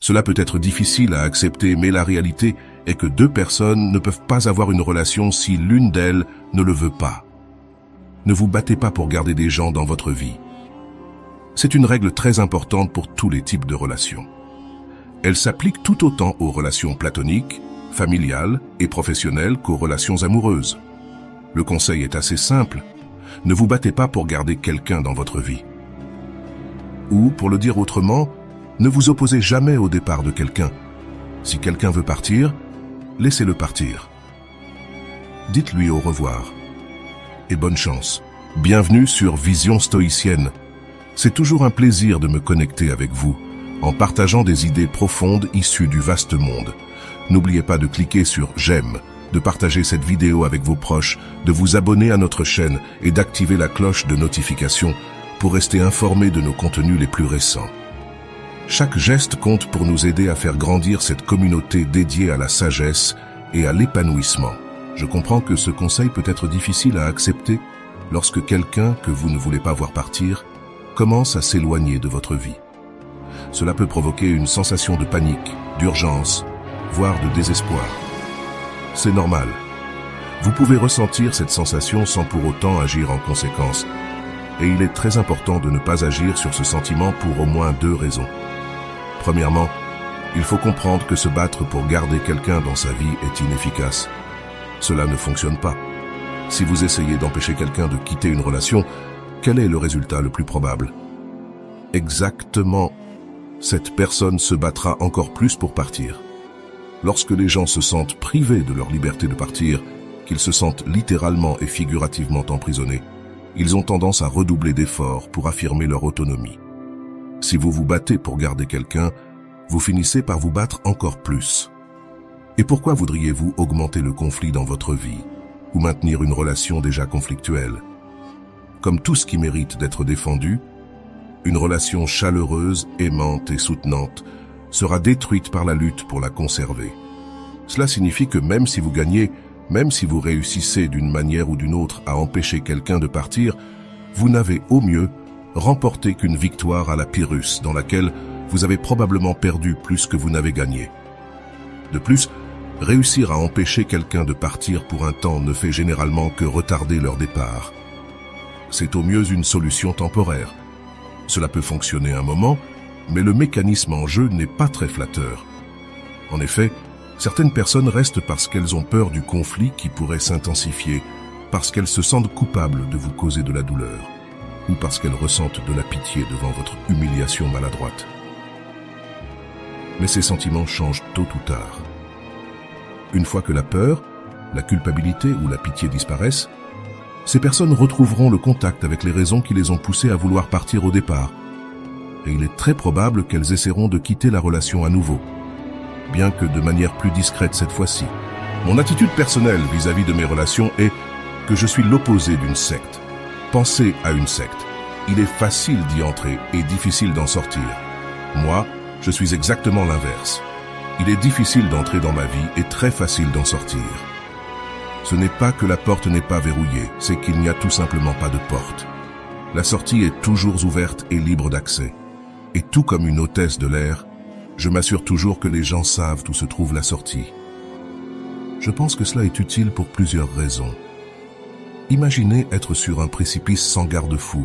Cela peut être difficile à accepter, mais la réalité est que deux personnes ne peuvent pas avoir une relation si l'une d'elles ne le veut pas. Ne vous battez pas pour garder des gens dans votre vie. C'est une règle très importante pour tous les types de relations. Elle s'applique tout autant aux relations platoniques, familiales et professionnelles qu'aux relations amoureuses. Le conseil est assez simple. Ne vous battez pas pour garder quelqu'un dans votre vie. Ou, pour le dire autrement, ne vous opposez jamais au départ de quelqu'un. Si quelqu'un veut partir, laissez-le partir. Dites-lui au revoir. Et bonne chance. Bienvenue sur Vision Stoïcienne. C'est toujours un plaisir de me connecter avec vous, en partageant des idées profondes issues du vaste monde. N'oubliez pas de cliquer sur « J'aime », de partager cette vidéo avec vos proches, de vous abonner à notre chaîne et d'activer la cloche de notification pour rester informé de nos contenus les plus récents. Chaque geste compte pour nous aider à faire grandir cette communauté dédiée à la sagesse et à l'épanouissement. Je comprends que ce conseil peut être difficile à accepter lorsque quelqu'un que vous ne voulez pas voir partir commence à s'éloigner de votre vie. Cela peut provoquer une sensation de panique, d'urgence, voire de désespoir. C'est normal. Vous pouvez ressentir cette sensation sans pour autant agir en conséquence. Et il est très important de ne pas agir sur ce sentiment pour au moins deux raisons. Premièrement, il faut comprendre que se battre pour garder quelqu'un dans sa vie est inefficace. Cela ne fonctionne pas. Si vous essayez d'empêcher quelqu'un de quitter une relation, quel est le résultat le plus probable? Exactement, cette personne se battra encore plus pour partir. Lorsque les gens se sentent privés de leur liberté de partir, qu'ils se sentent littéralement et figurativement emprisonnés, ils ont tendance à redoubler d'efforts pour affirmer leur autonomie. Si vous vous battez pour garder quelqu'un, vous finissez par vous battre encore plus. Et pourquoi voudriez-vous augmenter le conflit dans votre vie ou maintenir une relation déjà conflictuelle? Comme tout ce qui mérite d'être défendu, une relation chaleureuse, aimante et soutenante sera détruite par la lutte pour la conserver. Cela signifie que même si vous gagnez, même si vous réussissez d'une manière ou d'une autre à empêcher quelqu'un de partir, vous n'avez au mieux remporté qu'une victoire à la Pyrrhus dans laquelle vous avez probablement perdu plus que vous n'avez gagné. De plus, réussir à empêcher quelqu'un de partir pour un temps ne fait généralement que retarder leur départ. C'est au mieux une solution temporaire. Cela peut fonctionner un moment, mais le mécanisme en jeu n'est pas très flatteur. En effet, certaines personnes restent parce qu'elles ont peur du conflit qui pourrait s'intensifier, parce qu'elles se sentent coupables de vous causer de la douleur, ou parce qu'elles ressentent de la pitié devant votre humiliation maladroite. Mais ces sentiments changent tôt ou tard. Une fois que la peur, la culpabilité ou la pitié disparaissent, ces personnes retrouveront le contact avec les raisons qui les ont poussées à vouloir partir au départ. Et il est très probable qu'elles essaieront de quitter la relation à nouveau, bien que de manière plus discrète cette fois-ci. Mon attitude personnelle vis-à-vis de mes relations est que je suis l'opposé d'une secte. Pensez à une secte. Il est facile d'y entrer et difficile d'en sortir. Moi, je suis exactement l'inverse. Il est difficile d'entrer dans ma vie et très facile d'en sortir. Ce n'est pas que la porte n'est pas verrouillée, c'est qu'il n'y a tout simplement pas de porte. La sortie est toujours ouverte et libre d'accès. Et tout comme une hôtesse de l'air, je m'assure toujours que les gens savent où se trouve la sortie. Je pense que cela est utile pour plusieurs raisons. Imaginez être sur un précipice sans garde-fou.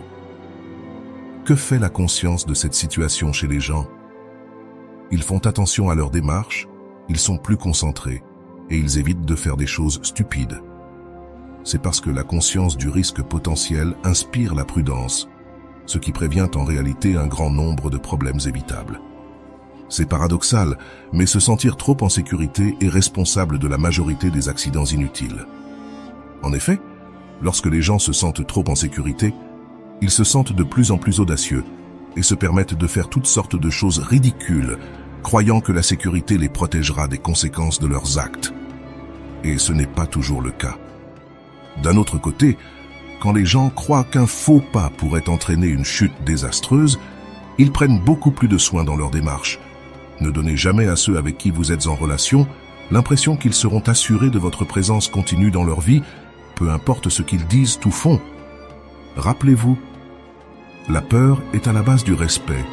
Que fait la conscience de cette situation chez les gens? Ils font attention à leur démarche, ils sont plus concentrés et ils évitent de faire des choses stupides. C'est parce que la conscience du risque potentiel inspire la prudence, ce qui prévient en réalité un grand nombre de problèmes évitables. C'est paradoxal, mais se sentir trop en sécurité est responsable de la majorité des accidents inutiles. En effet, lorsque les gens se sentent trop en sécurité, ils se sentent de plus en plus audacieux et se permettent de faire toutes sortes de choses ridicules, croyant que la sécurité les protégera des conséquences de leurs actes. Et ce n'est pas toujours le cas. D'un autre côté, quand les gens croient qu'un faux pas pourrait entraîner une chute désastreuse, ils prennent beaucoup plus de soin dans leur démarche. Ne donnez jamais à ceux avec qui vous êtes en relation l'impression qu'ils seront assurés de votre présence continue dans leur vie, peu importe ce qu'ils disent ou font. Rappelez-vous, la peur est à la base du respect.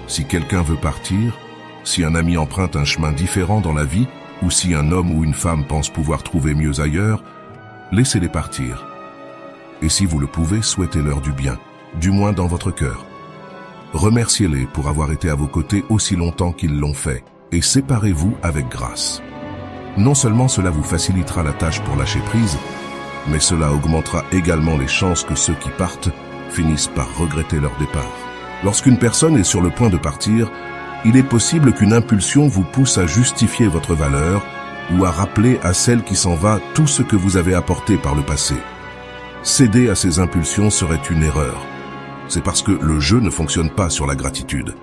Si quelqu'un veut partir, Si un ami emprunte un chemin différent dans la vie, ou si un homme ou une femme pense pouvoir trouver mieux ailleurs, laissez-les partir. Et si vous le pouvez, souhaitez-leur du bien, du moins dans votre cœur. Remerciez-les pour avoir été à vos côtés aussi longtemps qu'ils l'ont fait, et séparez-vous avec grâce. Non seulement cela vous facilitera la tâche pour lâcher prise, mais cela augmentera également les chances que ceux qui partent finissent par regretter leur départ. Lorsqu'une personne est sur le point de partir, il est possible qu'une impulsion vous pousse à justifier votre valeur ou à rappeler à celle qui s'en va tout ce que vous avez apporté par le passé. Céder à ces impulsions serait une erreur. C'est parce que le jeu ne fonctionne pas sur la gratitude.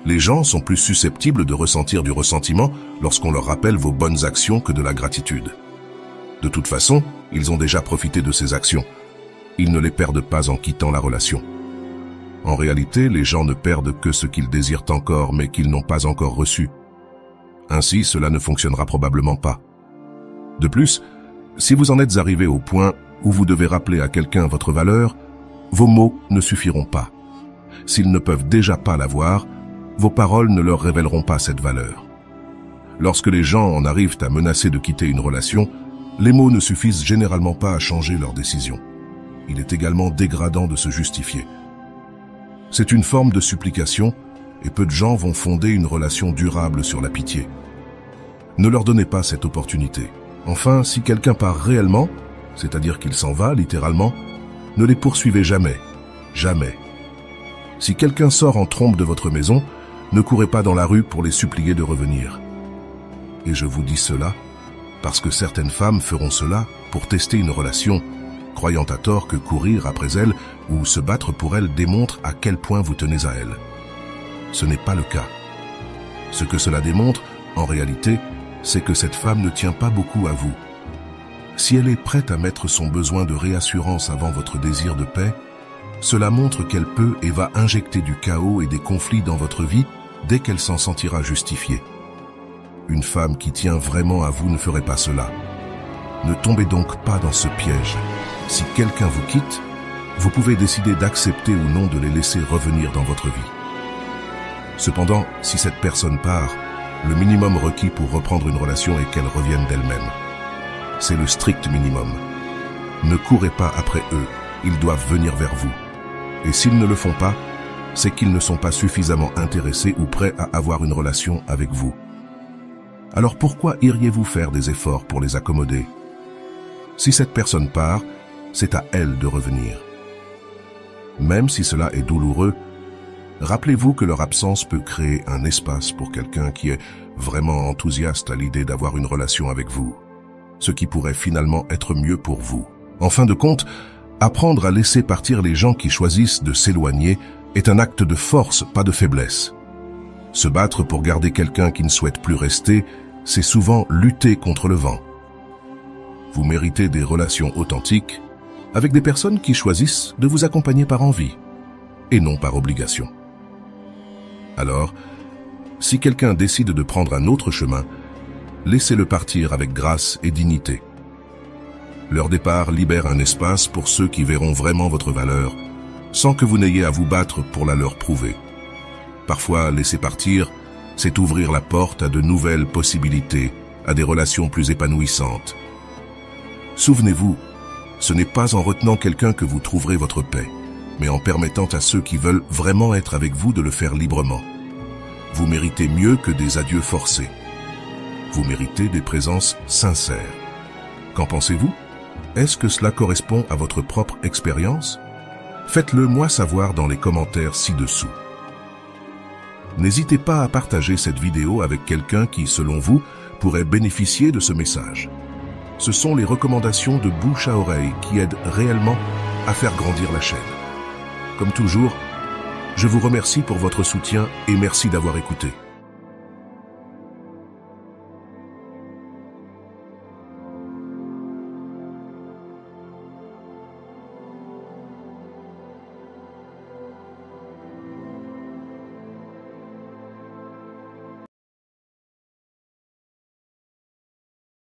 Les gens sont plus susceptibles de ressentir du ressentiment lorsqu'on leur rappelle vos bonnes actions que de la gratitude. De toute façon, ils ont déjà profité de ces actions. Ils ne les perdent pas en quittant la relation. En réalité, les gens ne perdent que ce qu'ils désirent encore, mais qu'ils n'ont pas encore reçu. Ainsi, cela ne fonctionnera probablement pas. De plus, si vous en êtes arrivé au point où vous devez rappeler à quelqu'un votre valeur, vos mots ne suffiront pas. S'ils ne peuvent déjà pas l'avoir, vos paroles ne leur révéleront pas cette valeur. Lorsque les gens en arrivent à menacer de quitter une relation, les mots ne suffisent généralement pas à changer leur décision. Il est également dégradant de se justifier. C'est une forme de supplication et peu de gens vont fonder une relation durable sur la pitié. Ne leur donnez pas cette opportunité. Enfin, si quelqu'un part réellement, c'est-à-dire qu'il s'en va littéralement, ne les poursuivez jamais. Jamais. Si quelqu'un sort en trombe de votre maison, ne courez pas dans la rue pour les supplier de revenir. Et je vous dis cela parce que certaines femmes feront cela pour tester une relation, croyant à tort que courir après elle ou se battre pour elle démontre à quel point vous tenez à elle. Ce n'est pas le cas. Ce que cela démontre, en réalité, c'est que cette femme ne tient pas beaucoup à vous. Si elle est prête à mettre son besoin de réassurance avant votre désir de paix, cela montre qu'elle peut et va injecter du chaos et des conflits dans votre vie dès qu'elle s'en sentira justifiée. Une femme qui tient vraiment à vous ne ferait pas cela. Ne tombez donc pas dans ce piège. Si quelqu'un vous quitte, vous pouvez décider d'accepter ou non de les laisser revenir dans votre vie. Cependant, si cette personne part, le minimum requis pour reprendre une relation est qu'elle revienne d'elle-même. C'est le strict minimum. Ne courez pas après eux, ils doivent venir vers vous. Et s'ils ne le font pas, c'est qu'ils ne sont pas suffisamment intéressés ou prêts à avoir une relation avec vous. Alors pourquoi iriez-vous faire des efforts pour les accommoder? Si cette personne part, c'est à elle de revenir. Même si cela est douloureux, rappelez-vous que leur absence peut créer un espace pour quelqu'un qui est vraiment enthousiaste à l'idée d'avoir une relation avec vous, ce qui pourrait finalement être mieux pour vous. En fin de compte, apprendre à laisser partir les gens qui choisissent de s'éloigner est un acte de force, pas de faiblesse. Se battre pour garder quelqu'un qui ne souhaite plus rester, c'est souvent lutter contre le vent. Vous méritez des relations authentiques avec des personnes qui choisissent de vous accompagner par envie et non par obligation. Alors, si quelqu'un décide de prendre un autre chemin, laissez-le partir avec grâce et dignité. Leur départ libère un espace pour ceux qui verront vraiment votre valeur, sans que vous n'ayez à vous battre pour la leur prouver. Parfois, laisser partir, c'est ouvrir la porte à de nouvelles possibilités, à des relations plus épanouissantes. Souvenez-vous, ce n'est pas en retenant quelqu'un que vous trouverez votre paix, mais en permettant à ceux qui veulent vraiment être avec vous de le faire librement. Vous méritez mieux que des adieux forcés. Vous méritez des présences sincères. Qu'en pensez-vous? Est-ce que cela correspond à votre propre expérience? Faites-le moi savoir dans les commentaires ci-dessous. N'hésitez pas à partager cette vidéo avec quelqu'un qui, selon vous, pourrait bénéficier de ce message. Ce sont les recommandations de bouche à oreille qui aident réellement à faire grandir la chaîne. Comme toujours, je vous remercie pour votre soutien et merci d'avoir écouté.